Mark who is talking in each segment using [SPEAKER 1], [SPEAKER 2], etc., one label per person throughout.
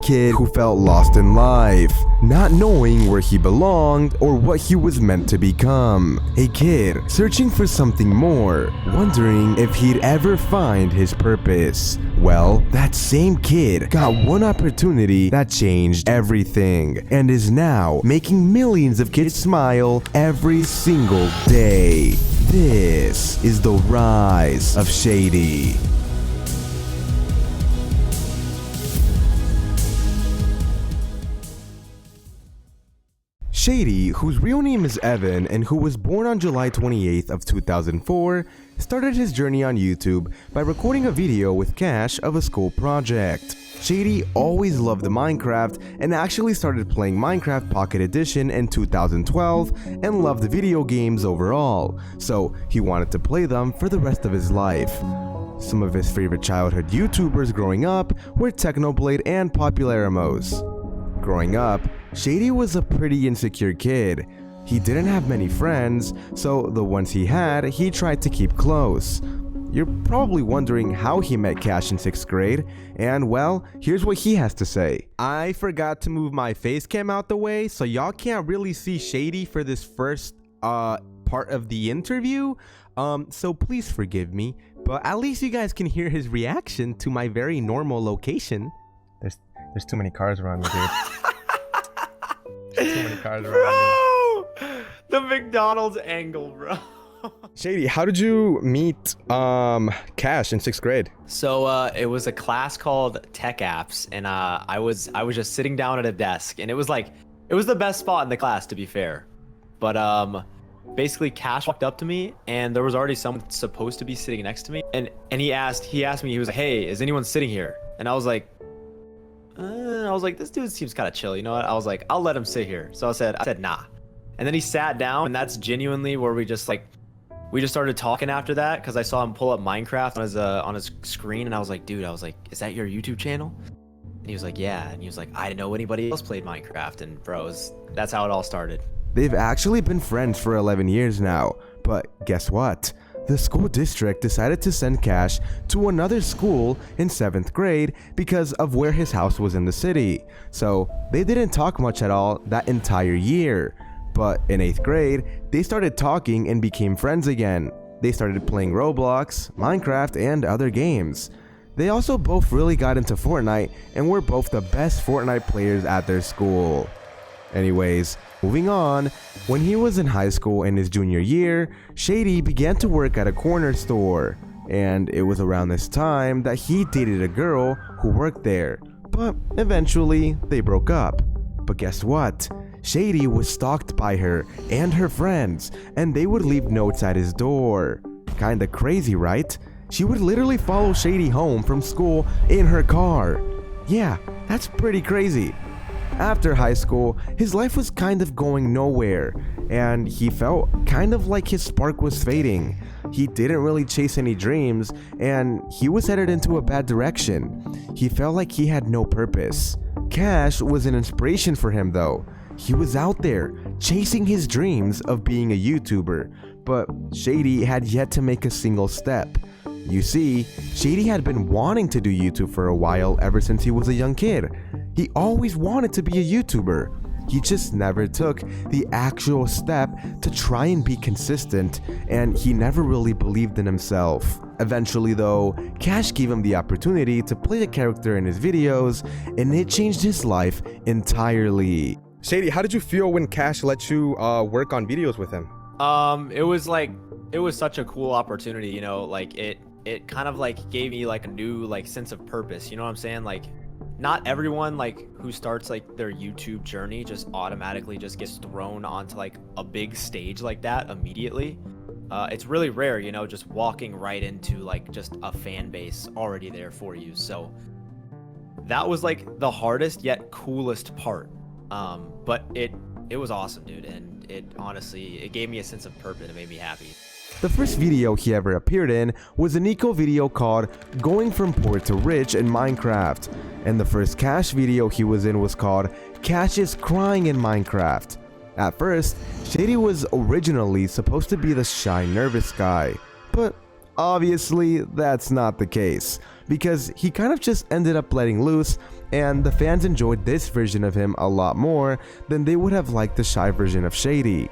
[SPEAKER 1] kid who felt lost in life, not knowing where he belonged or what he was meant to become. A kid searching for something more, wondering if he'd ever find his purpose. Well, that same kid got one opportunity that changed everything and is now making millions of kids smile every single day. This is the rise of Shady. Shady, whose real name is Evan and who was born on July 28th of 2004, started his journey on YouTube by recording a video with Cash of a school project. Shady always loved Minecraft and actually started playing Minecraft Pocket Edition in 2012 and loved video games overall, so he wanted to play them for the rest of his life. Some of his favorite childhood YouTubers growing up were Technoblade and Popularamos. Growing up, Shady was a pretty insecure kid. He didn't have many friends, so the ones he had, he tried to keep close. You're probably wondering how he met Cash in 6th grade, and well, here's what he has to say. I forgot to move my face cam out the way, so y'all can't really see Shady for this first part of the interview, so please forgive me, but at least you guys can hear his reaction to my very normal location. There's too many cars around me, dude. There's too many cars around me.
[SPEAKER 2] The McDonald's angle, bro.
[SPEAKER 1] Shady, how did you meet Cash in 6th grade?
[SPEAKER 2] So it was a class called Tech Apps, and I was just sitting down at a desk, and it was the best spot in the class, to be fair. But basically Cash walked up to me, and there was already someone supposed to be sitting next to me, and he asked me, he was like, "Hey, is anyone sitting here?" And I was like, this dude seems kind of chill, you know what? I was like, I'll let him sit here. So I said nah. And then he sat down, and that's genuinely where we just started talking after that, because I saw him pull up Minecraft on his screen, and I was like, dude, is that your YouTube channel? And he was like, yeah. And he was like, I didn't know anybody else played Minecraft. And bros, that's how it all started.
[SPEAKER 1] They've actually been friends for 11 years now, but guess what? The school district decided to send Cash to another school in 7th grade because of where his house was in the city. So they didn't talk much at all that entire year. But in 8th grade, they started talking and became friends again. They started playing Roblox, Minecraft, and other games. They also both really got into Fortnite and were both the best Fortnite players at their school. Anyways, moving on, when he was in high school in his junior year, Shady began to work at a corner store. And it was around this time that he dated a girl who worked there. But eventually, they broke up. But guess what? Shady was stalked by her and her friends, and they would leave notes at his door. Kinda crazy, right? She would literally follow Shady home from school in her car. Yeah, that's pretty crazy. After high school, his life was kind of going nowhere, and he felt kind of like his spark was fading. He didn't really chase any dreams, and he was headed into a bad direction. He felt like he had no purpose. Cash was an inspiration for him though. He was out there, chasing his dreams of being a YouTuber, but Shady had yet to make a single step. You see, Shady had been wanting to do YouTube for a while ever since he was a young kid. He always wanted to be a YouTuber. He just never took the actual step to try and be consistent, and he never really believed in himself. Eventually though, Cash gave him the opportunity to play a character in his videos, and it changed his life entirely. Shady, how did you feel when Cash let you work on videos with him?
[SPEAKER 2] It was such a cool opportunity, you know, like it kind of like gave me like a new like sense of purpose, you know what I'm saying? Like, not everyone like who starts like their YouTube journey just automatically just gets thrown onto like a big stage like that immediately. It's really rare, you know, just walking right into like just a fan base already there for you. So that was like the hardest yet coolest part. But it was awesome, dude, and it gave me a sense of purpose. It made me happy.
[SPEAKER 1] The first video he ever appeared in was an eco video called Going From Poor to Rich in Minecraft, and the first Cash video he was in was called Cash is Crying in Minecraft. At first, Shady was originally supposed to be the shy, nervous guy, but obviously that's not the case, because he kind of just ended up letting loose and the fans enjoyed this version of him a lot more than they would have liked the shy version of Shady.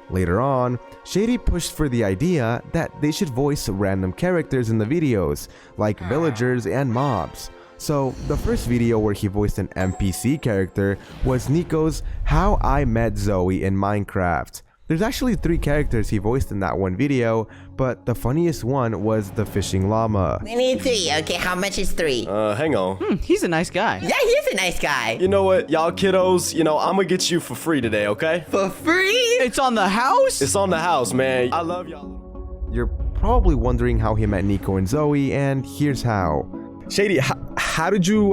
[SPEAKER 1] Later on, Shady pushed for the idea that they should voice random characters in the videos, like villagers and mobs. So, the first video where he voiced an NPC character was Nico's How I Met Zoe in Minecraft. There's actually 3 characters he voiced in that one video, but the funniest one was the fishing llama.
[SPEAKER 3] We need 3. Okay, how much is 3?
[SPEAKER 4] Hang on.
[SPEAKER 5] He's a nice guy.
[SPEAKER 3] Yeah, he is a nice guy.
[SPEAKER 4] You know what, y'all kiddos, I'm gonna get you for free today, okay?
[SPEAKER 3] For free?
[SPEAKER 5] It's on the house?
[SPEAKER 4] It's on the house, man. I love y'all.
[SPEAKER 1] You're probably wondering how he met Nico and Zoe, and here's how.
[SPEAKER 6] Shady, how did you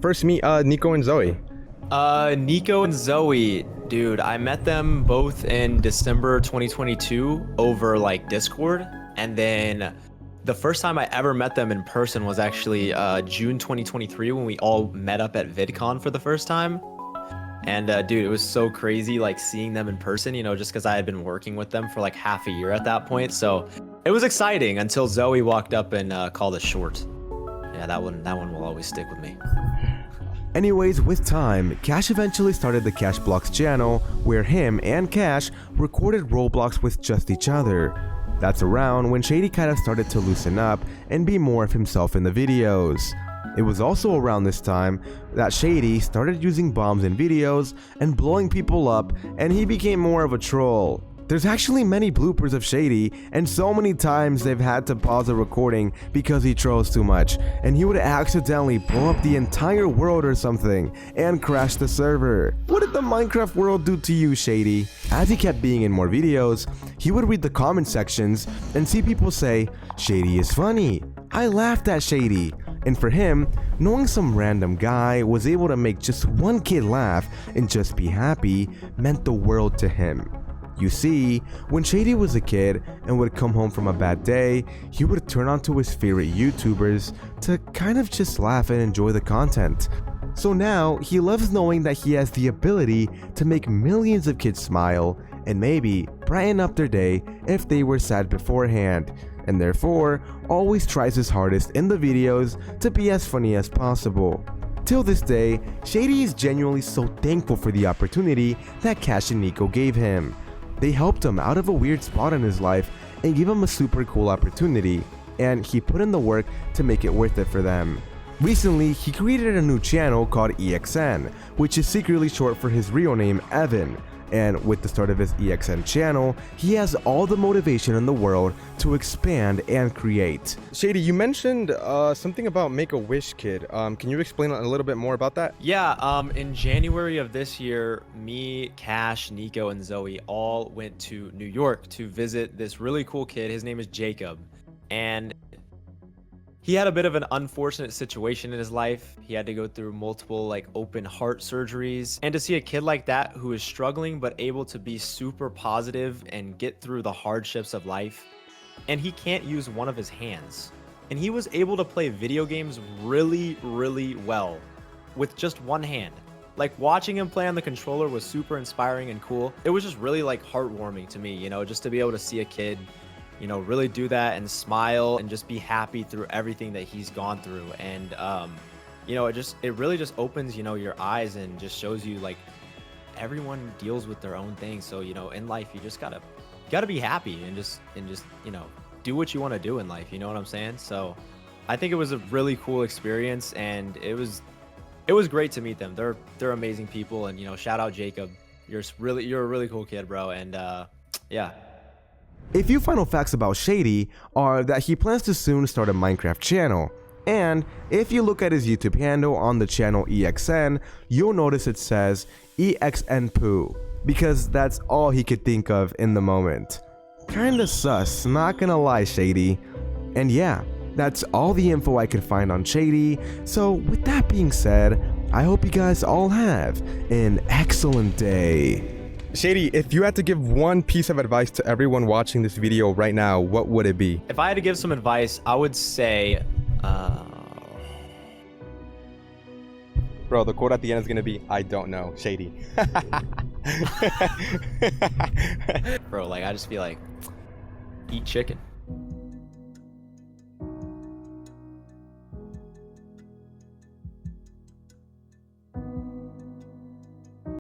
[SPEAKER 6] first meet Nico and Zoe?
[SPEAKER 2] Nico and Zoe, dude, I met them both in December 2022 over like Discord, and then the first time I ever met them in person was actually June 2023 when we all met up at VidCon for the first time. And dude, it was so crazy like seeing them in person, just because I had been working with them for like half a year at that point. So it was exciting until Zoe walked up and called us short. Yeah, that one will always stick with me.
[SPEAKER 1] Anyways, with time, Cash eventually started the Cash Blocks channel, where him and Cash recorded Roblox with just each other. That's around when Shady kind of started to loosen up and be more of himself in the videos. It was also around this time that Shady started using bombs in videos and blowing people up, and he became more of a troll. There's actually many bloopers of Shady, and so many times they've had to pause the recording because he trolls too much, and he would accidentally blow up the entire world or something and crash the server. What did the Minecraft world do to you, Shady? As he kept being in more videos, he would read the comment sections and see people say, "Shady is funny. I laughed at Shady." And for him, knowing some random guy was able to make just one kid laugh and just be happy meant the world to him. You see, when Shady was a kid and would come home from a bad day, he would turn on to his favorite YouTubers to kind of just laugh and enjoy the content. So now, he loves knowing that he has the ability to make millions of kids smile and maybe brighten up their day if they were sad beforehand, and therefore always tries his hardest in the videos to be as funny as possible. Till this day, Shady is genuinely so thankful for the opportunity that Cash and Nico gave him. They helped him out of a weird spot in his life and gave him a super cool opportunity, and he put in the work to make it worth it for them. Recently, he created a new channel called EXN, which is secretly short for his real name, Evan. And with the start of his EXN channel, he has all the motivation in the world to expand and create.
[SPEAKER 6] Shady, you mentioned something about Make-A-Wish Kid. Can you explain a little bit more about that?
[SPEAKER 2] Yeah, in January of this year, me, Cash, Nico, and Zoe all went to New York to visit this really cool kid. His name is Jacob, and he had a bit of an unfortunate situation in his life. He had to go through multiple open heart surgeries, and to see a kid like that who is struggling but able to be super positive and get through the hardships of life, and he can't use one of his hands, and he was able to play video games really, really well with just one hand. Watching him play on the controller was super inspiring and cool. It was just really heartwarming to me, just to be able to see a kid really do that and smile and just be happy through everything that he's gone through. And it really just opens your eyes and just shows you everyone deals with their own things. So in life you just gotta be happy and just do what you want to do in life, you know what I'm saying? So I think it was a really cool experience, and it was great to meet them. They're amazing people, and shout out Jacob. You're a really cool kid, bro. And yeah.
[SPEAKER 1] A few final facts about Shady are that he plans to soon start a Minecraft channel, and if you look at his YouTube handle on the channel EXN, you'll notice it says EXN Poo, because that's all he could think of in the moment. Kinda sus, not gonna lie, Shady. And yeah, that's all the info I could find on Shady, so with that being said, I hope you guys all have an excellent day.
[SPEAKER 6] Shady, if you had to give one piece of advice to everyone watching this video right now, what would it be?
[SPEAKER 2] If I had to give some advice, I would say,
[SPEAKER 6] Bro, the quote at the end is gonna be, I don't know, Shady.
[SPEAKER 2] bro, I just feel eat chicken.